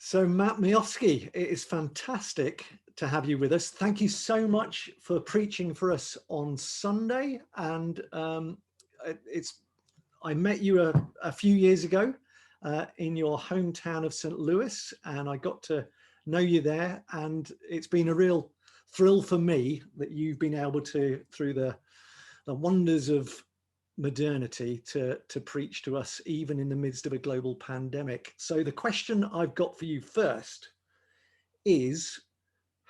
So Matt Miofsky, it is fantastic to have you with us. Thank you so much for preaching for us on Sunday. And I met you a few years ago in your hometown of St. Louis, and I got to know you there. And it's been a real thrill for me that you've been able to, through the wonders of modernity, to preach to us even in the midst of a global pandemic. So the question I've got for you first is,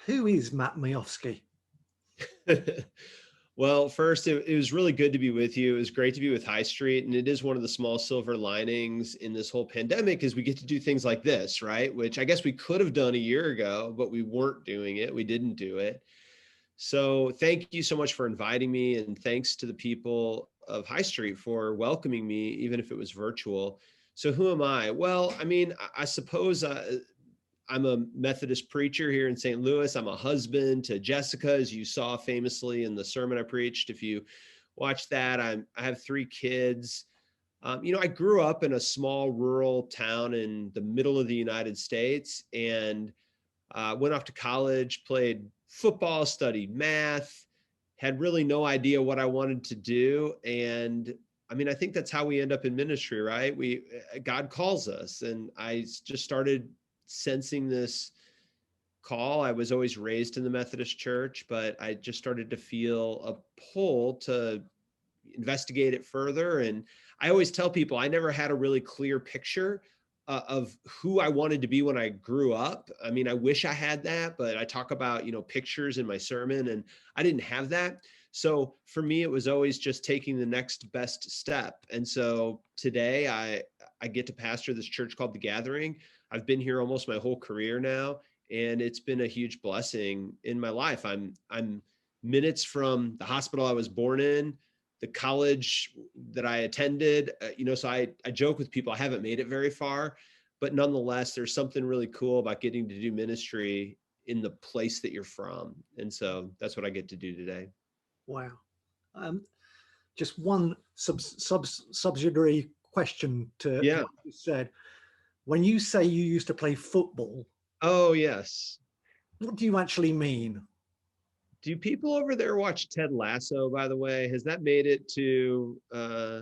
who is Matt Miofsky? Well, first, it was really good to be with you. It was great to be with High Street. And it is one of the small silver linings in this whole pandemic is we get to do things like this, right? Which I guess we could have done a year ago, but we weren't doing it. We didn't do it. So thank you so much for inviting me. And thanks to the people of High Street for welcoming me, even if it was virtual. So who am I? Well, I mean, I suppose I'm a Methodist preacher here in St. Louis. I'm a husband to Jessica, as you saw famously in the sermon I preached. If you watched that, I have 3 kids. I grew up in a small rural town in the middle of the United States and went off to college, played football, studied math, had really no idea what I wanted to do. And I mean, I think that's how we end up in ministry, right? God calls us, and I just started sensing this call. I was always raised in the Methodist church, but I just started to feel a pull to investigate it further. And I always tell people I never had a really clear picture of who I wanted to be when I grew up. I mean, I wish I had that, but I talk about, pictures in my sermon, and I didn't have that. So for me, it was always just taking the next best step. And so today I get to pastor this church called The Gathering. I've been here almost my whole career now, and it's been a huge blessing in my life. I'm minutes from the hospital I was born in, the college that I attended, so I joke with people, I haven't made it very far, but nonetheless, there's something really cool about getting to do ministry in the place that you're from. And so that's what I get to do today. Wow. Um, just one subsidiary question to Yeah. what you said. When you say you used to play football, Oh, yes. what do you actually mean? Do people over there watch Ted Lasso, by the way? Has that made it to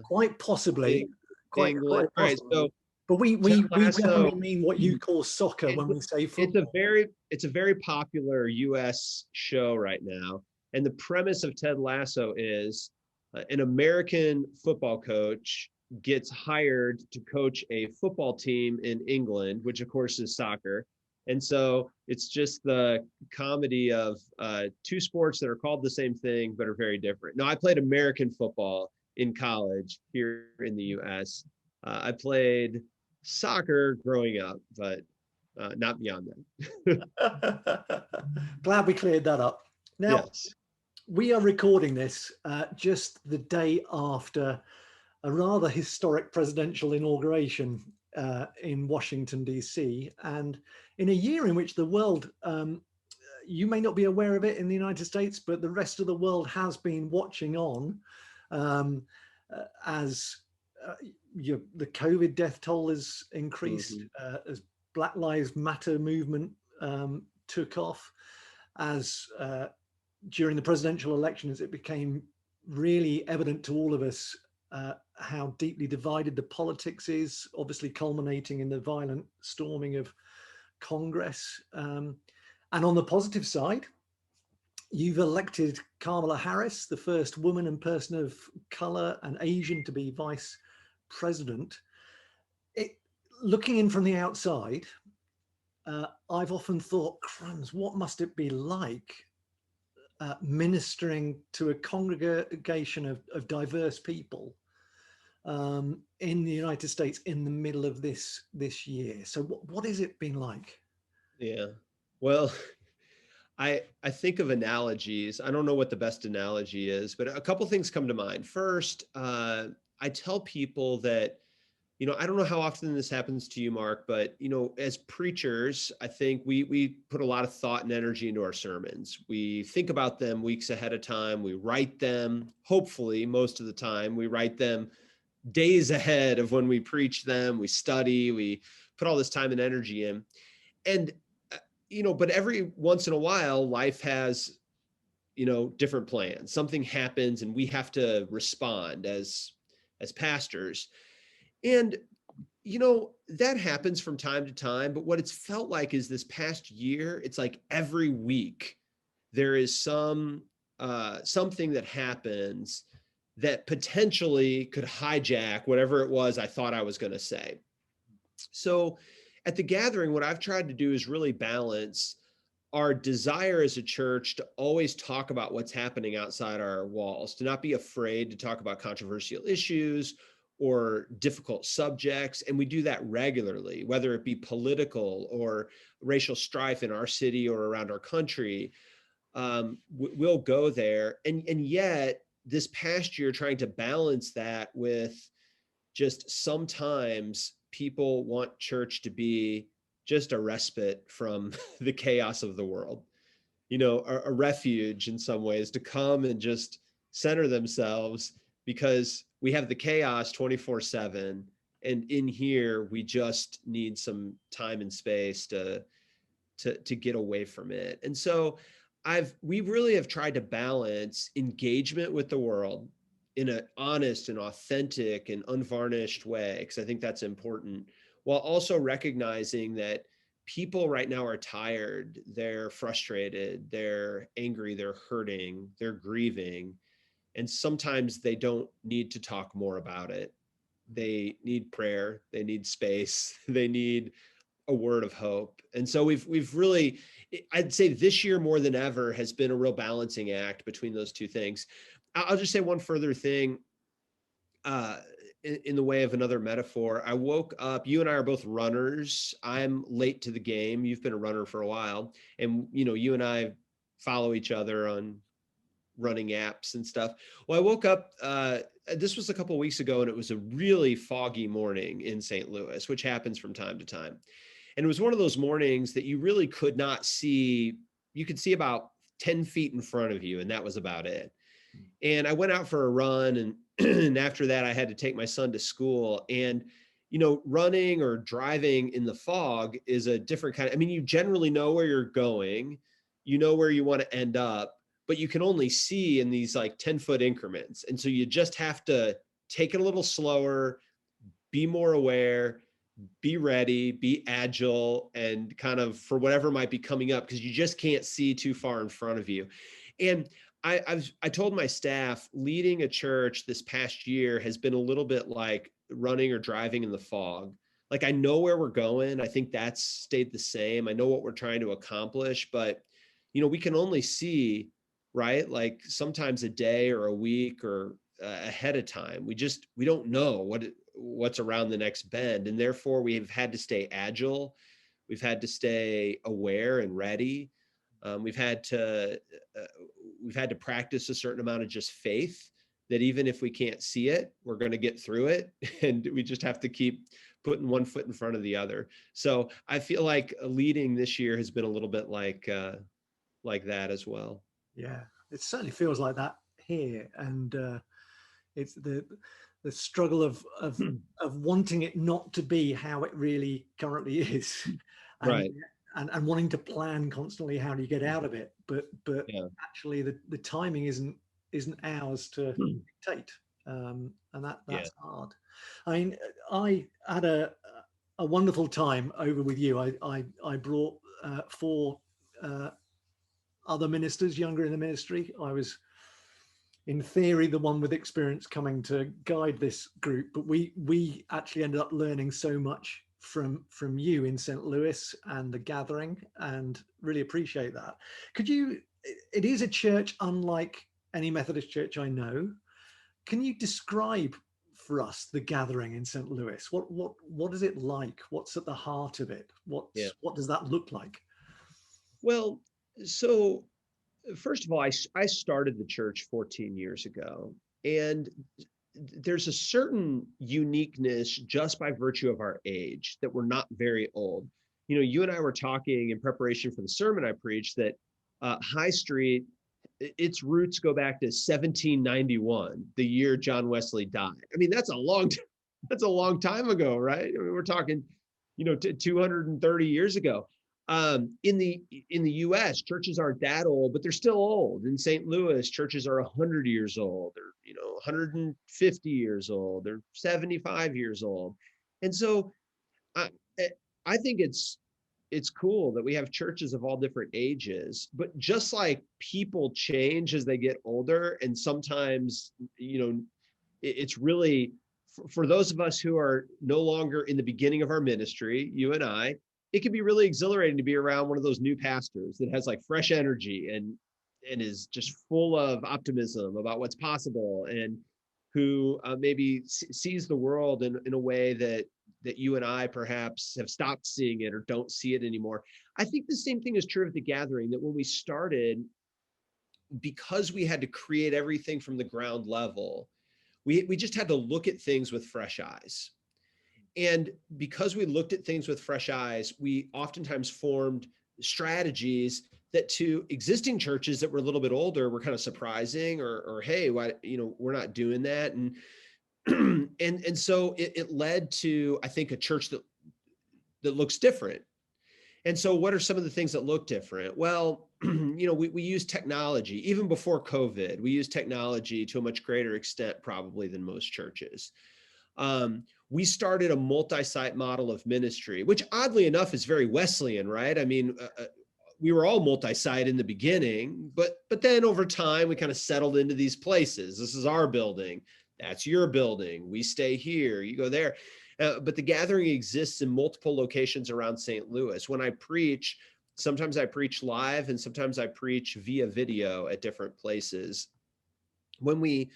Quite possibly, quite England? All right, possibly. so But we Ted we we Lasso, definitely mean what you call soccer it's when we say it's a football. very popular US show right now. And the premise of Ted Lasso is an American football coach gets hired to coach a football team in England, which of course is soccer. And so it's just the comedy of 2 sports that are called the same thing but are very different. Now, I played American football in college here in the US. I played soccer growing up, but not beyond that. Glad we cleared that up. Now, Yes. we are recording this just the day after a rather historic presidential inauguration in Washington, D.C. And in a year in which the world, you may not be aware of it in the United States, but the rest of the world has been watching on um, as the COVID death toll has increased, Mm-hmm. as Black Lives Matter movement took off, as during the presidential elections, it became really evident to all of us how deeply divided the politics is, obviously culminating in the violent storming of Congress. And on the positive side, you've elected Kamala Harris, the first woman and person of color and Asian to be vice president. Looking in from the outside, I've often thought, crumbs, what must it be like ministering to a congregation of diverse people in the United States in the middle of this year? So what has it been like? Yeah. Well, I think of analogies. I don't know what the best analogy is, but a couple things come to mind. First, I tell people that, I don't know how often this happens to you, Mark, but as preachers, I think we put a lot of thought and energy into our sermons. We think about them weeks ahead of time. We write them, hopefully, most of the time. We write them days ahead of when we preach them. We study, we put all this time and energy in. And, but every once in a while, life has, different plans. Something happens and we have to respond as pastors. And, that happens from time to time. But what it's felt like is this past year, it's like every week there is something that happens that potentially could hijack whatever it was I thought I was going to say. So at the gathering, what I've tried to do is really balance our desire as a church to always talk about what's happening outside our walls, to not be afraid to talk about controversial issues or difficult subjects. And we do that regularly, whether it be political or racial strife in our city or around our country. We'll go there. And yet this past year, trying to balance that with just sometimes people want church to be just a respite from the chaos of the world, a refuge in some ways, to come and just center themselves, because we have the chaos 24/7. And in here, we just need some time and space to get away from it. And so we really have tried to balance engagement with the world in an honest and authentic and unvarnished way, because I think that's important, while also recognizing that people right now are tired, they're frustrated, they're angry, they're hurting, they're grieving, and sometimes they don't need to talk more about it. They need prayer, they need space, they need a word of hope. And so we've really, I'd say this year more than ever has been a real balancing act between those two things. I'll just say one further thing, in the way of another metaphor. I woke up, you and I are both runners. I'm late to the game. You've been a runner for a while. And, you and I follow each other on running apps and stuff. Well, I woke up, this was a couple of weeks ago, and it was a really foggy morning in St. Louis, which happens from time to time. And it was one of those mornings that you really could not see. You could see about 10 feet in front of you, and that was about it. And I went out for a run, and after that, I had to take my son to school. And, running or driving in the fog is a different kind of, you generally know where you're going, you know where you want to end up, but you can only see in these like 10-foot increments. And so you just have to take it a little slower, be more aware, be ready, be agile, and kind of for whatever might be coming up, because you just can't see too far in front of you. And I told my staff, leading a church this past year has been a little bit like running or driving in the fog. Like, I know where we're going. I think that's stayed the same. I know what we're trying to accomplish, but we can only see, right? Like sometimes a day or a week or ahead of time. We don't know what's around the next bend. And therefore we've had to stay agile. We've had to stay aware and ready. We've had to practice a certain amount of just faith that even if we can't see it, we're going to get through it. And we just have to keep putting one foot in front of the other. So I feel like leading this year has been a little bit like that as well. Yeah, it certainly feels like that here. And it's the struggle of wanting it not to be how it really currently is. And, right. And wanting to plan constantly how do you get out of it, but Yeah. actually the timing isn't ours to dictate, and that's hard. I mean, I had a wonderful time over with you. I brought 4 other ministers younger in the ministry. I was in theory the one with experience coming to guide this group, but we actually ended up learning so much from you in St. Louis and the gathering, and really appreciate that. It is a church unlike any Methodist church I know. Can you describe for us the gathering in St. Louis? What is it like? What's at the heart of it? What does that look like? Well, so first of all, I started the church 14 years ago, and there's a certain uniqueness just by virtue of our age that we're not very old. You and I were talking in preparation for the sermon I preached that High Street, its roots go back to 1791, the year John Wesley died. That's a long time ago, right? We're talking, 230 years ago. In the U.S., churches aren't that old, but they're still old. In St. Louis, churches are 100 years old, or 150 years old, they're 75 years old, and so I I think it's cool that we have churches of all different ages, but just like people change as they get older, and sometimes it's really for those of us who are no longer in the beginning of our ministry, you and I, it can be really exhilarating to be around one of those new pastors that has like fresh energy and is just full of optimism about what's possible, and who maybe sees the world in a way that you and I perhaps have stopped seeing it or don't see it anymore. I think the same thing is true of the gathering, that when we started, because we had to create everything from the ground level, we just had to look at things with fresh eyes. And because we looked at things with fresh eyes, we oftentimes formed strategies that to existing churches that were a little bit older were kind of surprising, or hey, why, we're not doing that. And and so it led to, I think, a church that looks different. And so what are some of the things that look different? Well, we use technology. Even before COVID, we use technology to a much greater extent probably than most churches. We started a multi-site model of ministry, which oddly enough is very Wesleyan, right? I mean, we were all multi-site in the beginning, but then over time we kind of settled into these places. This is our building. That's your building. We stay here. You go there. But the gathering exists in multiple locations around St. Louis. When I preach, sometimes I preach live and sometimes I preach via video at different places. When we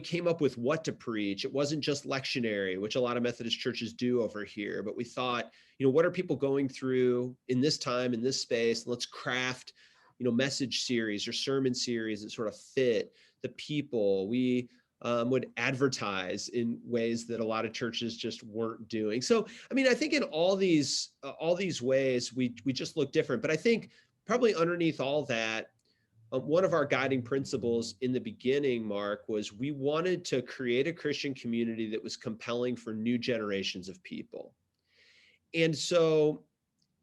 came up with what to preach, it wasn't just lectionary, which a lot of Methodist churches do over here, but we thought, what are people going through in this time, in this space? Let's craft, message series or sermon series that sort of fit the people. We would advertise in ways that a lot of churches just weren't doing. So, I mean, I think in all these ways, we just look different. But I think probably underneath all that, one of our guiding principles in the beginning, Mark, was we wanted to create a Christian community that was compelling for new generations of people. And so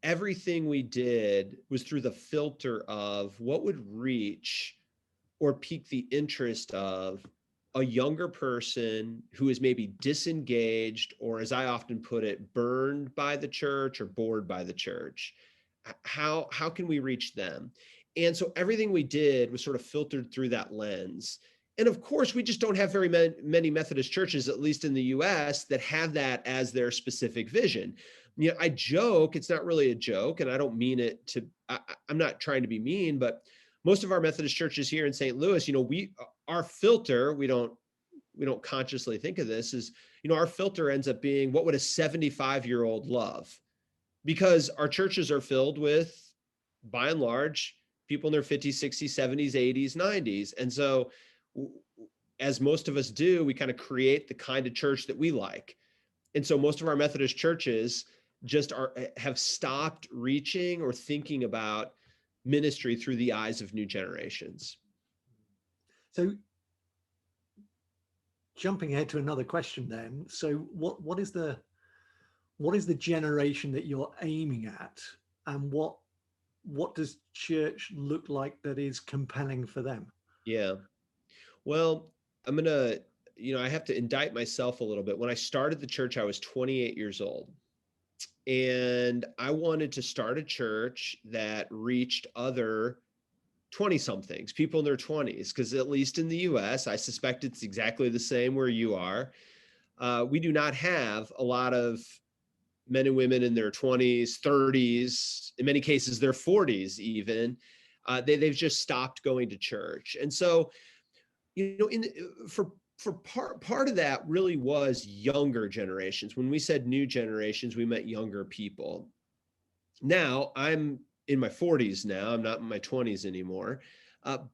everything we did was through the filter of what would reach or pique the interest of a younger person who is maybe disengaged, or as I often put it, burned by the church or bored by the church. How can we reach them? And so everything we did was sort of filtered through that lens. And of course, we just don't have very many Methodist churches, at least in the US, that have that as their specific vision. I joke, it's not really a joke, and I don't mean it to, I'm not trying to be mean, but most of our Methodist churches here in St. Louis, our filter, we don't consciously think of this, is, our filter ends up being, what would a 75-year-old love? Because our churches are filled with, by and large, people in their 50s, 60s, 70s, 80s, 90s. And so as most of us do, we kind of create the kind of church that we like. And so most of our Methodist churches just have stopped reaching or thinking about ministry through the eyes of new generations. So jumping ahead to another question then. So what is the generation that you're aiming at, and what does church look like that is compelling for them? Yeah. Well, I'm going to, I have to indict myself a little bit. When I started the church, I was 28 years old. And I wanted to start a church that reached other 20 somethings, people in their 20s, because at least in the US, I suspect it's exactly the same where you are. We do not have a lot of men and women in their 20s, 30s, in many cases, their 40s even. They've just stopped going to church. And so, for part of that really was younger generations. When we said new generations, we meant younger people. Now I'm in my 40s now. I'm not in my 20s anymore.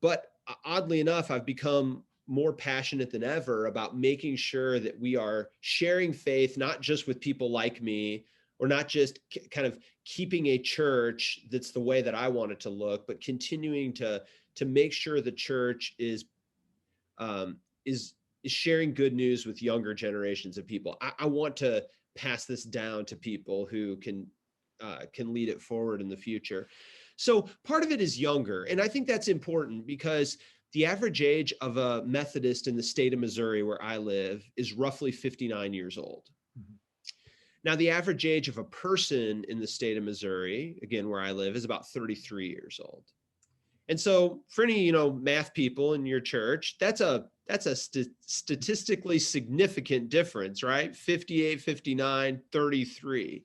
But oddly enough, I've become more passionate than ever about making sure that we are sharing faith, not just with people like me, or not just kind of keeping a church that's the way that I want it to look, but continuing to make sure the church is sharing good news with younger generations of people. I want to pass this down to people who can can lead it forward in the future. So part of it is younger. And I think that's important because the average age of a Methodist in the state of Missouri, where I live, is roughly 59 years old. Mhm. Now, the average age of a person in the state of Missouri, again, where I live, is about 33 years old. And so for any, math people in your church, that's a statistically significant difference, right? 58, 59, 33.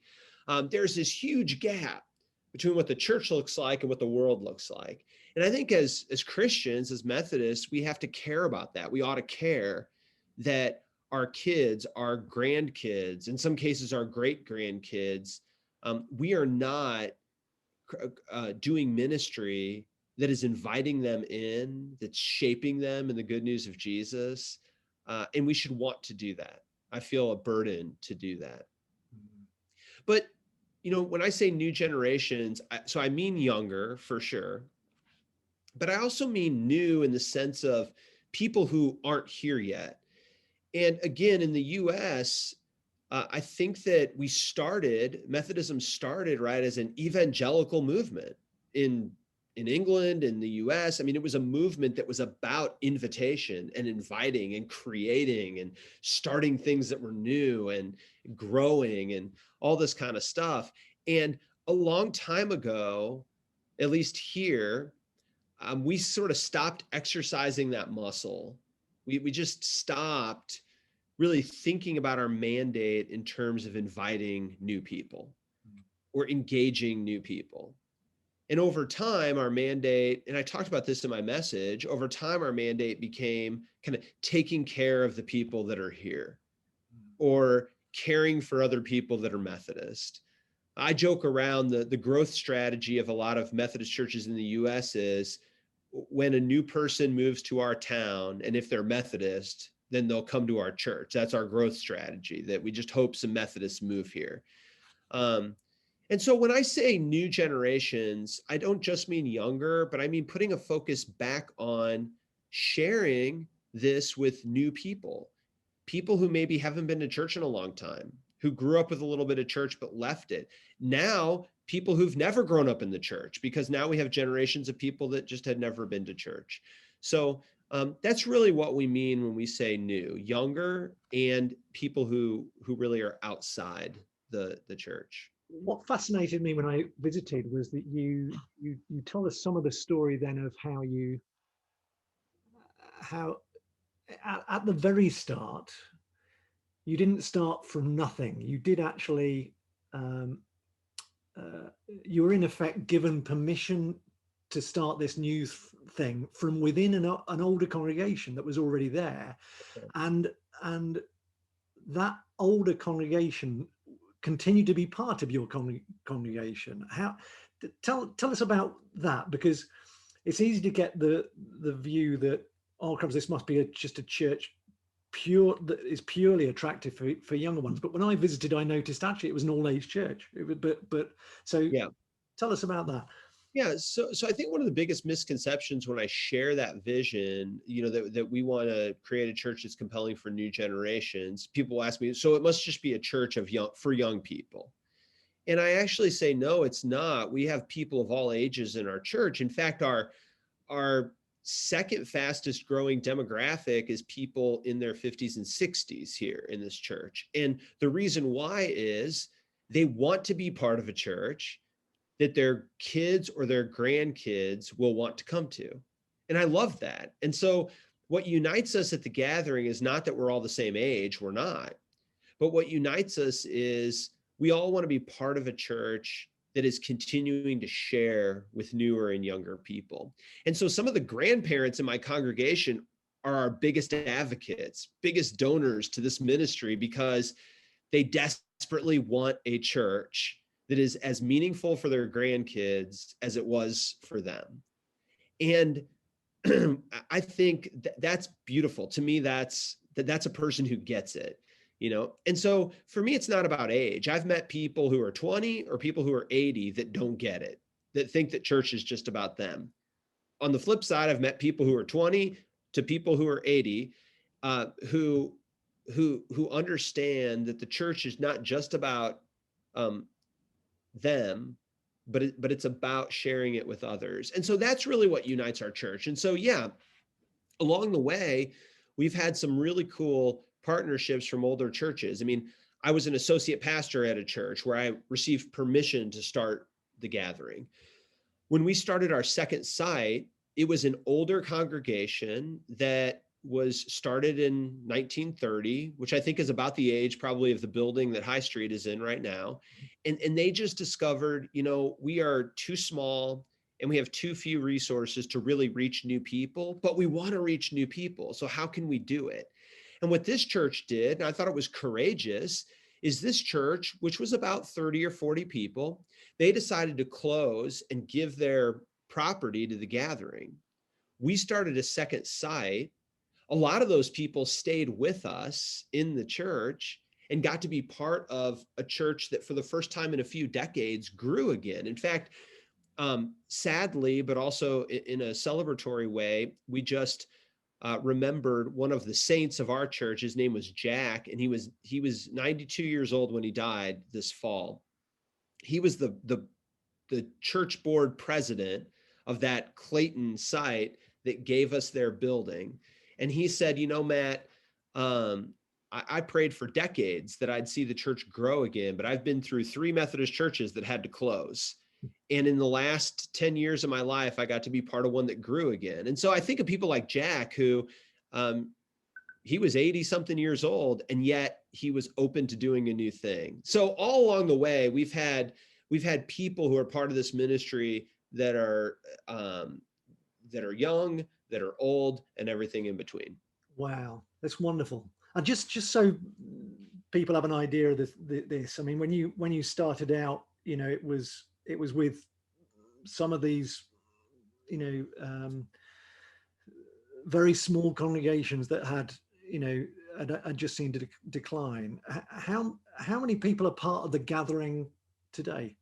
There's this huge gap between what the church looks like and what the world looks like. And I think as Christians, as Methodists, we have to care about that. We ought to care that our kids, our grandkids, in some cases, our great grandkids, we are not doing ministry that is inviting them in, that's shaping them in the good news of Jesus. And we should want to do that. I feel a burden to do that. But, when I say new generations, so I mean younger for sure, but I also mean new in the sense of people who aren't here yet. And again, in the US, I think that Methodism started, right, as an evangelical movement in England, in the US. I mean, it was a movement that was about invitation and inviting and creating and starting things that were new and growing and all this kind of stuff. And a long time ago, at least here, we sort of stopped exercising that muscle. We just stopped really thinking about our mandate in terms of inviting new people or engaging new people. And over time, our mandate, and I talked about this in my message, over time, our mandate became kind of taking care of the people that are here or caring for other people that are Methodist. I joke around the growth strategy of a lot of Methodist churches in the US is when a new person moves to our town, and if they're Methodist, then they'll come to our church. That's our growth strategy, that we just hope some Methodists move here. And so when I say new generations, I don't just mean younger, but I mean putting a focus back on sharing this with new people who maybe haven't been to church in a long time, who grew up with a little bit of church but left it. Now, people who've never grown up in the church, because now we have generations of people that just had never been to church. So that's really what we mean when we say new, younger, and people who really are outside the church. What fascinated me when I visited was that you told us some of the story then of how at the very start you didn't start from nothing. You did actually you were in effect given permission to start this new thing from within an older congregation that was already there, and that older congregation continued to be part of your congregation. How tell us about that, because it's easy to get the view that, oh, this must be just a church that is purely attractive for younger ones. But when I visited, I noticed actually it was an all-age church. But so yeah, tell us about that. Yeah, so I think one of the biggest misconceptions when I share that vision, that we want to create a church that's compelling for new generations, people ask me, so it must just be a church for young people. And I actually say, no, it's not. We have people of all ages in our church. In fact, our second fastest growing demographic is people in their 50s and 60s here in this church. And the reason why is they want to be part of a church that their kids or their grandkids will want to come to. And I love that. And so what unites us at the gathering is not that we're all the same age, we're not. But what unites us is we all want to be part of a church that is continuing to share with newer and younger people. And so some of the grandparents in my congregation are our biggest advocates, biggest donors to this ministry, because they desperately want a church that is as meaningful for their grandkids as it was for them. And I think that's beautiful. To me, that's a person who gets it, And so for me, it's not about age. I've met people who are 20 or people who are 80 that don't get it, that think that church is just about them. On the flip side, I've met people who are 20 to people who are 80, who understand that the church is not just about them, but it's about sharing it with others. And so that's really what unites our church. And so, yeah, along the way, we've had some really cool partnerships from older churches. I mean, I was an associate pastor at a church where I received permission to start the gathering. When we started our second site, it was an older congregation that was started in 1930, which I think is about the age probably of the building that High Street is in right now. And they just discovered, we are too small and we have too few resources to really reach new people, but we want to reach new people. So how can we do it? And what this church did, and I thought it was courageous, is this church, which was about 30 or 40 people, they decided to close and give their property to the gathering. We started a second site. A lot of those people stayed with us in the church and got to be part of a church that for the first time in a few decades grew again. In fact, sadly, but also in a celebratory way, we just remembered one of the saints of our church. His name was Jack, and he was 92 years old when he died this fall. He was the church board president of that Clayton site that gave us their building. And he said, Matt, I prayed for decades that I'd see the church grow again, but I've been through 3 Methodist churches that had to close. And in the last 10 years of my life, I got to be part of one that grew again. And so I think of people like Jack, who he was 80 something years old, and yet he was open to doing a new thing. So all along the way, we've had people who are part of this ministry that are young, that are old, and everything in between. Wow, that's wonderful. And just so people have an idea of this, I mean, when you started out, it was with some of these, very small congregations that had just seemed to decline. How many people are part of the gathering today?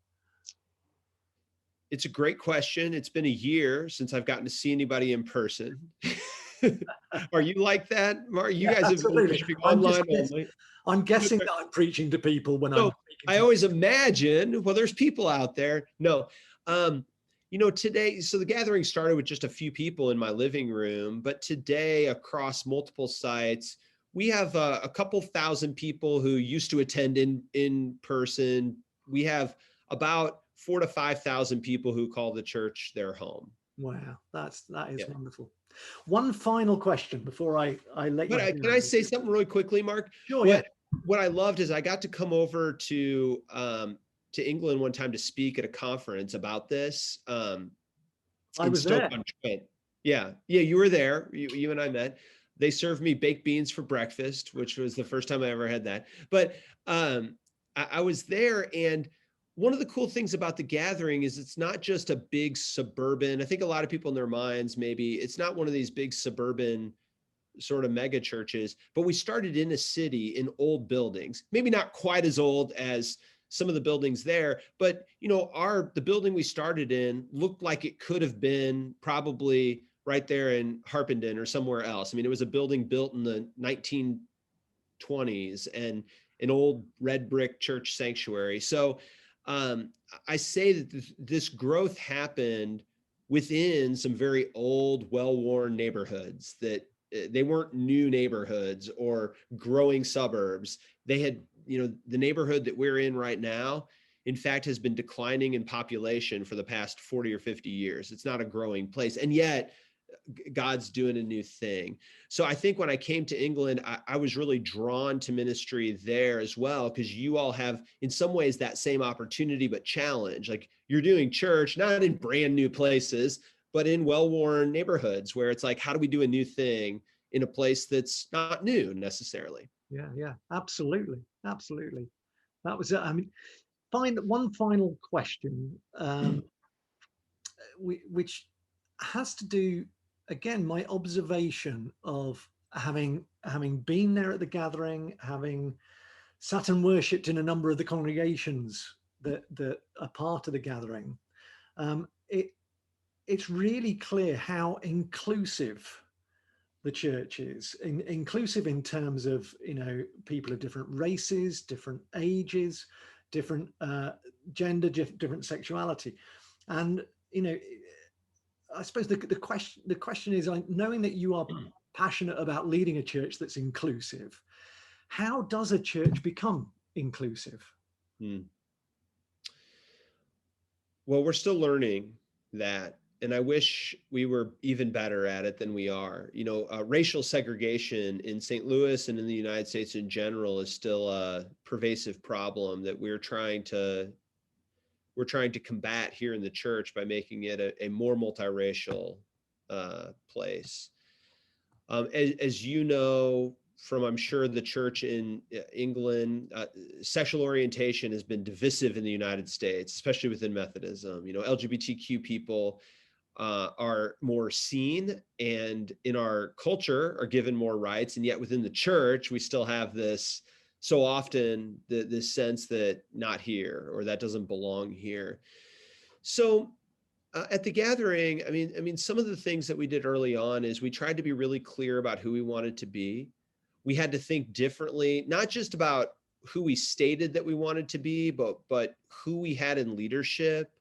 It's a great question. It's been a year since I've gotten to see anybody in person. Are you like that, Mark? You guys have been preaching online only. I'm guessing that I'm preaching to people when I'm speaking. I always imagine, well, there's people out there. No, today, so the gathering started with just a few people in my living room, but today across multiple sites, we have a couple thousand people who used to attend in person. We have about 4,000 to 5,000 people who call the church their home. Wow, that is wonderful. One final question before I let you. Can I say something really quickly, Mark? Sure. What I loved is I got to come over to England one time to speak at a conference about this. I was there. Yeah, you were there. You and I met. They served me baked beans for breakfast, which was the first time I ever had that. But I was there, and one of the cool things about the gathering is it's not just a big suburban. I think a lot of people in their minds, maybe it's not one of these big suburban sort of mega churches, but we started in a city in old buildings, maybe not quite as old as some of the buildings there, but the building we started in looked like it could have been probably right there in Harpenden or somewhere else. I mean, it was a building built in the 1920s and an old red brick church sanctuary. So I say that this growth happened within some very old, well-worn neighborhoods that they weren't new neighborhoods or growing suburbs. They had, the neighborhood that we're in right now, in fact, has been declining in population for the past 40 or 50 years. It's not a growing place. And yet God's doing a new thing. So I think when I came to England, I was really drawn to ministry there as well, because you all have in some ways that same opportunity, but challenge. Like you're doing church, not in brand new places, but in well-worn neighborhoods where it's like, how do we do a new thing in a place that's not new necessarily? Yeah, absolutely. That was it. I mean, one final question, which has to do, again, my observation of having been there at the gathering, having sat and worshipped in a number of the congregations that are part of the gathering. It's really clear how inclusive the church is, inclusive in terms of people of different races, different ages, different gender, different sexuality. And, I suppose the question is, knowing that you are passionate about leading a church that's inclusive, how does a church become inclusive? Well, we're still learning that, and I wish we were even better at it than we are. Racial segregation in St. Louis and in the United States in general is still a pervasive problem that we're trying to combat here in the church by making it a more multiracial place. As you know, from, I'm sure, the church in England, sexual orientation has been divisive in the United States, especially within Methodism. LGBTQ people are more seen and in our culture are given more rights. And yet within the church, we still have this, so often, this sense that not here, or that doesn't belong here. So at the gathering, I mean, some of the things that we did early on is we tried to be really clear about who we wanted to be. We had to think differently, not just about who we stated that we wanted to be, but who we had in leadership,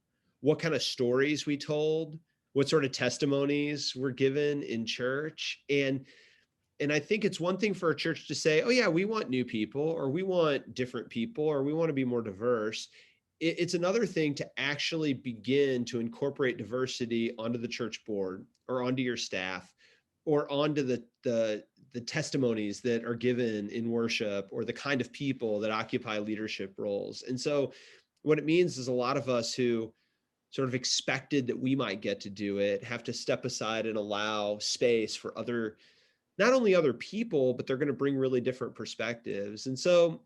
what kind of stories we told, what sort of testimonies were given in church. And I think it's one thing for a church to say, oh yeah, we want new people, or we want different people, or we want to be more diverse. It's another thing to actually begin to incorporate diversity onto the church board, or onto your staff, or onto the testimonies that are given in worship, or the kind of people that occupy leadership roles. And so what it means is a lot of us who sort of expected that we might get to do it have to step aside and allow space for not only other people, but they're going to bring really different perspectives. And so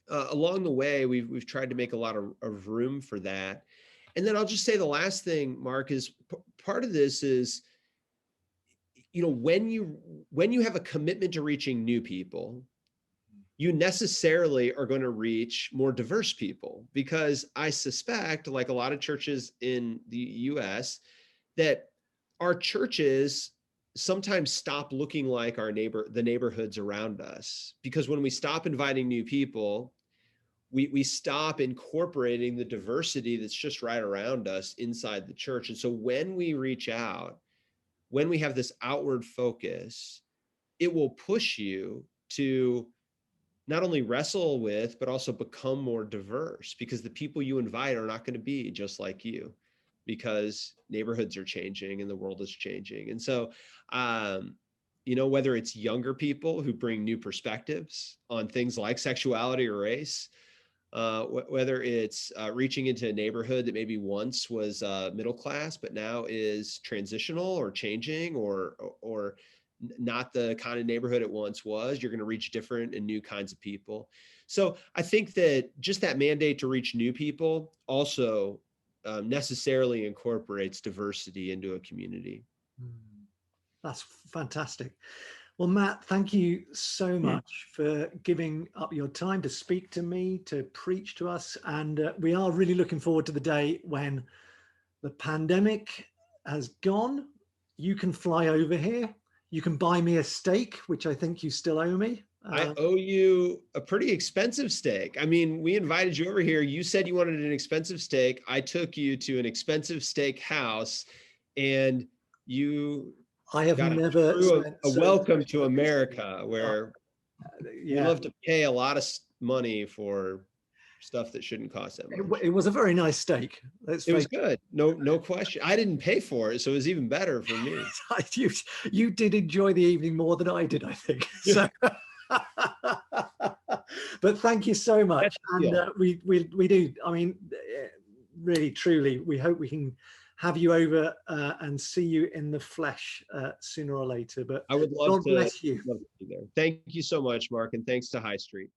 along the way, we've tried to make a lot of room for that. And then I'll just say the last thing, Mark, is part of this is, when you have a commitment to reaching new people, you necessarily are going to reach more diverse people, because I suspect, like a lot of churches in the US, that our churches sometimes stop looking like the neighborhoods around us, because when we stop inviting new people, we stop incorporating the diversity that's just right around us inside the church. And so when we reach out, when we have this outward focus, it will push you to not only wrestle with, but also become more diverse, because the people you invite are not going to be just like you, because neighborhoods are changing and the world is changing. And so, whether it's younger people who bring new perspectives on things like sexuality or race, whether it's reaching into a neighborhood that maybe once was middle class, but now is transitional or changing, or not the kind of neighborhood it once was, you're going to reach different and new kinds of people. So I think that just that mandate to reach new people also necessarily incorporates diversity into a community. That's fantastic. Well, Matt, thank you so much for giving up your time to speak to me, to preach to us. And we are really looking forward to the day when the pandemic has gone. You can fly over here. You can buy me a steak, which I think you still owe me. I owe you a pretty expensive steak. I mean, we invited you over here. You said you wanted an expensive steak. I took you to an expensive steak house, and I have never a welcome to America, where we love to pay a lot of money for stuff that shouldn't cost that much. It was a very nice steak. It was good. No question. I didn't pay for it, so it was even better for me. You did enjoy the evening more than I did, I think. So, but thank you so much. And we do. I mean, really, truly, we hope we can have you over and see you in the flesh sooner or later. But I would love God bless you. Love to be there. Thank you so much, Mark, and thanks to High Street.